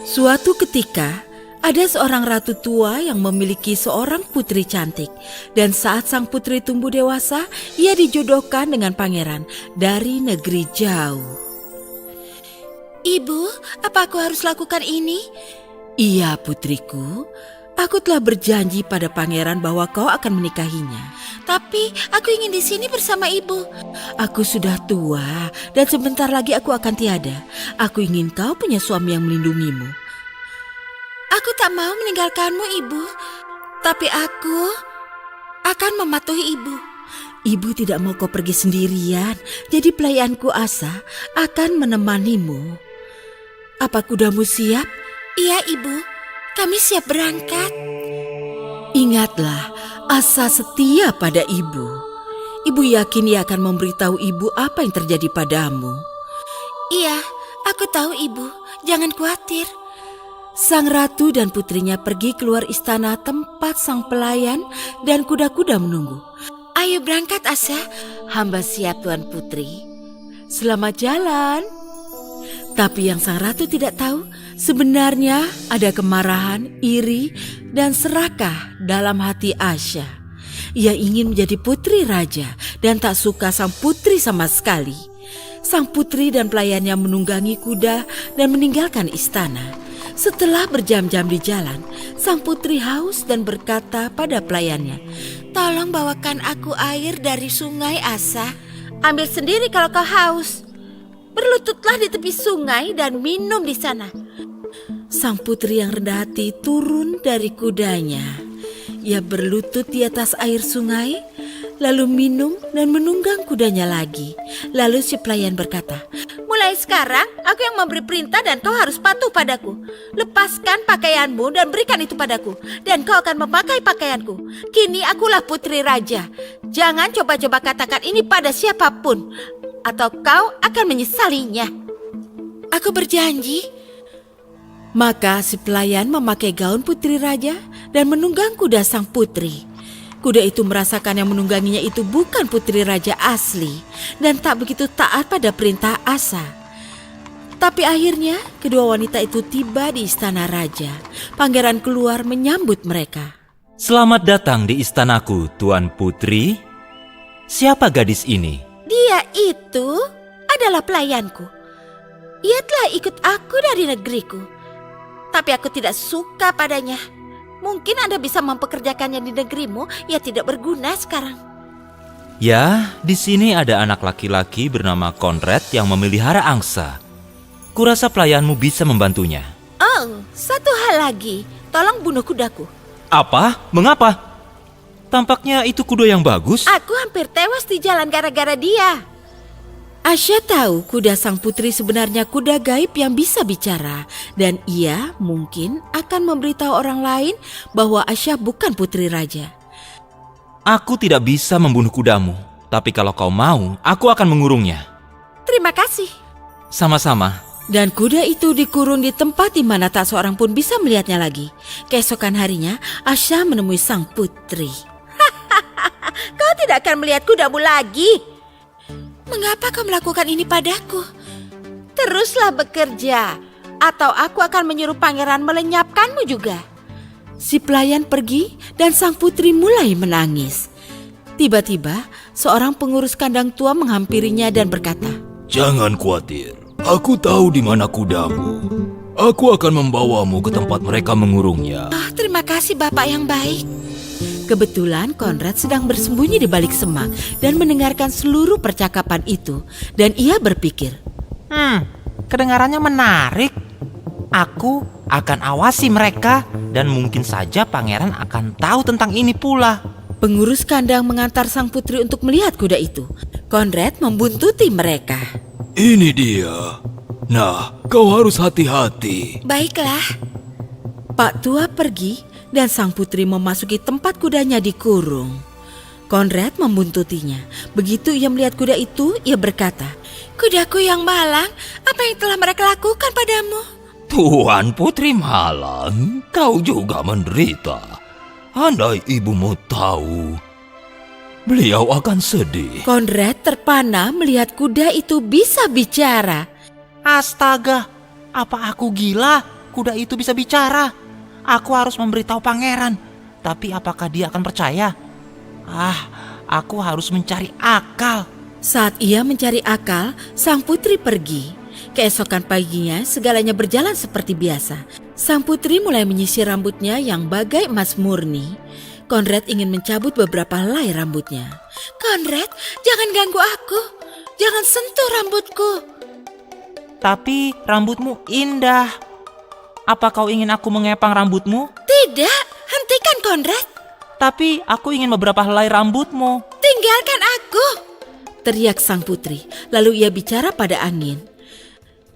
Suatu ketika, ada seorang ratu tua yang memiliki seorang putri cantik. Dan saat sang putri tumbuh dewasa, ia dijodohkan dengan pangeran dari negeri jauh. Ibu, apa aku harus lakukan ini? Iya putriku, aku telah berjanji pada pangeran bahwa kau akan menikahinya. Tapi aku ingin di sini bersama ibu. Aku sudah tua dan sebentar lagi aku akan tiada. Aku ingin kau punya suami yang melindungimu. Aku tak mau meninggalkanmu, ibu. Tapi aku akan mematuhi ibu. Ibu tidak mau kau pergi sendirian, jadi pelayanku Asa akan menemanimu. Apa kudamu siap? Iya, ibu. Kami siap berangkat. Ingatlah, Asa setia pada ibu. Ibu yakin ia akan memberitahu ibu apa yang terjadi padamu. Iya, aku tahu ibu. Jangan khawatir. Sang ratu dan putrinya pergi keluar istana tempat sang pelayan dan kuda-kuda menunggu. Ayo berangkat, Asa. Hamba siap, Tuan Putri. Selamat jalan. Tapi yang sang ratu tidak tahu, sebenarnya ada kemarahan, iri, dan serakah dalam hati Asya. Ia ingin menjadi putri raja dan tak suka sang putri sama sekali. Sang putri dan pelayannya menunggangi kuda dan meninggalkan istana. Setelah berjam-jam di jalan, sang putri haus dan berkata pada pelayannya, "Tolong bawakan aku air dari sungai, Asa. Ambil sendiri kalau kau haus. Berlututlah di tepi sungai dan minum di sana." Sang putri yang rendah hati turun dari kudanya. Ia berlutut di atas air sungai, lalu minum dan menunggang kudanya lagi. Lalu si pelayan berkata, "Mulai sekarang aku yang memberi perintah dan kau harus patuh padaku. Lepaskan pakaianmu dan berikan itu padaku, dan kau akan memakai pakaianku. Kini akulah putri raja. Jangan coba-coba katakan ini pada siapapun, atau kau akan menyesalinya." "Aku berjanji." Maka si pelayan memakai gaun putri raja dan menunggang kuda sang putri. Kuda itu merasakan yang menungganginya itu bukan putri raja asli dan tak begitu taat pada perintah Asa. Tapi akhirnya kedua wanita itu tiba di istana raja. Pangeran keluar menyambut mereka. Selamat datang di istanaku, Tuan Putri. Siapa gadis ini? "Dia itu adalah pelayanku. Ia telah ikut aku dari negeriku. Tapi aku tidak suka padanya. Mungkin Anda bisa mempekerjakannya di negerimu. Ia tidak berguna sekarang." Ya, di sini ada anak laki-laki bernama Konrad yang memelihara angsa. Kurasa pelayanmu bisa membantunya. Oh, satu hal lagi. Tolong bunuh kudaku. Apa? Mengapa? Tampaknya itu kuda yang bagus. Aku hampir tewas di jalan gara-gara dia. Asya tahu kuda sang putri sebenarnya kuda gaib yang bisa bicara. Dan ia mungkin akan memberitahu orang lain bahwa Asya bukan putri raja. Aku tidak bisa membunuh kudamu. Tapi kalau kau mau, aku akan mengurungnya. Terima kasih. Sama-sama. Dan kuda itu dikurung di tempat di mana tak seorang pun bisa melihatnya lagi. Keesokan harinya, Asya menemui sang putri. Kau tidak akan melihat kudamu lagi. Mengapa kau melakukan ini padaku? Teruslah bekerja, atau aku akan menyuruh pangeran melenyapkanmu juga. Si pelayan pergi dan sang putri mulai menangis. Tiba-tiba, seorang pengurus kandang tua menghampirinya dan berkata, "Jangan khawatir, aku tahu di mana kudamu. Aku akan membawamu ke tempat mereka mengurungnya." Oh, terima kasih Bapak yang baik. Kebetulan Konrad sedang bersembunyi di balik semak dan mendengarkan seluruh percakapan itu. Dan ia berpikir, Kedengarannya menarik. Aku akan awasi mereka dan mungkin saja pangeran akan tahu tentang ini pula. Pengurus kandang mengantar sang putri untuk melihat kuda itu. Konrad membuntuti mereka. "Ini dia. Nah, kau harus hati-hati." Baiklah. Pak tua pergi dan sang putri memasuki tempat kudanya dikurung. Konrad membuntutinya. Begitu ia melihat kuda itu, ia berkata, Kudaku yang malang, apa yang telah mereka lakukan padamu? Tuan Putri Malang, kau juga menderita. Andai ibumu tahu, beliau akan sedih. Konrad terpana melihat kuda itu bisa bicara. Astaga, apa aku gila? kuda itu bisa bicara. Aku harus memberitahu pangeran. Tapi apakah dia akan percaya? Aku harus mencari akal. Saat ia mencari akal, sang putri pergi. Keesokan paginya, segalanya berjalan seperti biasa. Sang putri mulai menyisir rambutnya yang bagai emas murni. Konrad ingin mencabut beberapa helai rambutnya. Konrad, jangan ganggu aku. Jangan sentuh rambutku. Tapi rambutmu indah. Apa kau ingin aku mengepang rambutmu? Tidak, hentikan Konrad. Tapi aku ingin beberapa helai rambutmu. Tinggalkan aku. Teriak sang putri, lalu ia bicara pada angin.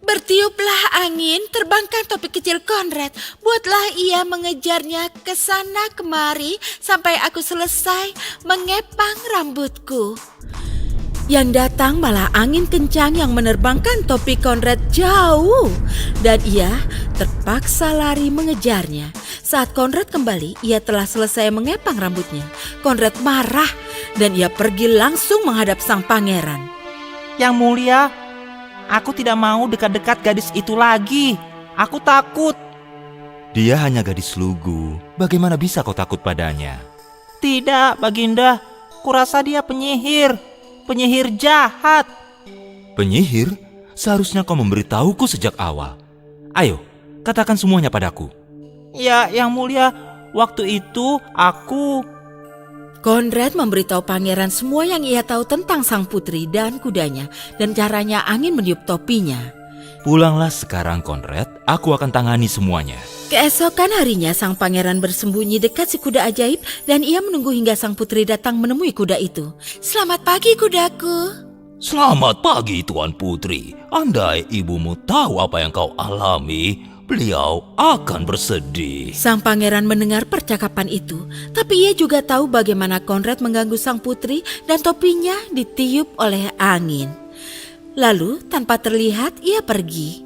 Bertiuplah angin, terbangkan topi kecil Konrad. Buatlah ia mengejarnya ke sana kemari sampai aku selesai mengepang rambutku. Yang datang malah angin kencang yang menerbangkan topi Konrad jauh. Dan ia terpaksa lari mengejarnya. Saat Konrad kembali, ia telah selesai mengepang rambutnya. Konrad marah dan ia pergi langsung menghadap sang pangeran. Yang mulia, aku tidak mau dekat-dekat gadis itu lagi. Aku takut. Dia hanya gadis lugu. Bagaimana bisa kau takut padanya? Tidak, Baginda. Kurasa dia penyihir. Penyihir jahat. Penyihir? Seharusnya kau memberitahuku sejak awal. Ayo, katakan semuanya padaku. Ya, Yang mulia, waktu itu aku... Konrad memberitahu pangeran semua yang ia tahu tentang sang putri dan kudanya dan caranya angin meniup topinya. Pulanglah sekarang, Konrad. Aku akan tangani semuanya. Keesokan harinya sang pangeran bersembunyi dekat si kuda ajaib dan ia menunggu hingga sang putri datang menemui kuda itu. Selamat pagi kudaku. Selamat pagi, Tuan Putri. Andai ibumu tahu apa yang kau alami, beliau akan bersedih. Sang pangeran mendengar percakapan itu, tapi ia juga tahu bagaimana Konrad mengganggu sang putri dan topinya ditiup oleh angin. Lalu tanpa terlihat ia pergi.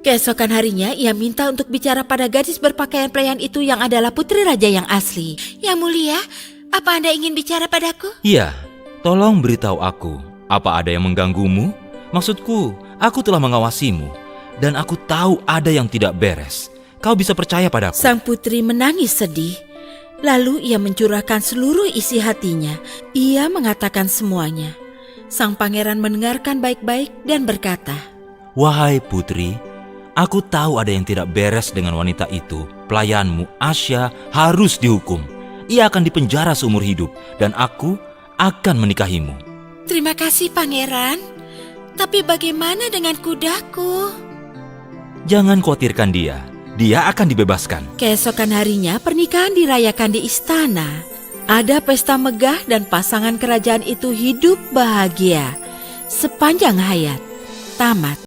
Keesokan harinya ia minta untuk bicara pada gadis berpakaian pelayan itu yang adalah putri raja yang asli. Yang mulia, apa Anda ingin bicara padaku? Iya, tolong beritahu aku. Apa ada yang mengganggumu? Maksudku, aku telah mengawasimu. Dan aku tahu ada yang tidak beres. Kau bisa percaya padaku. Sang putri menangis sedih. Lalu ia mencurahkan seluruh isi hatinya. Ia mengatakan semuanya. Sang pangeran mendengarkan baik-baik dan berkata, Wahai putri, aku tahu ada yang tidak beres dengan wanita itu. Pelayanmu, Asya, harus dihukum. Ia akan dipenjara seumur hidup. Dan aku akan menikahimu. Terima kasih pangeran. Tapi bagaimana dengan kudaku? Jangan khawatirkan dia. Dia akan dibebaskan. keesokan harinya pernikahan dirayakan di istana. Ada pesta megah dan pasangan kerajaan itu hidup bahagia sepanjang hayat. Tamat.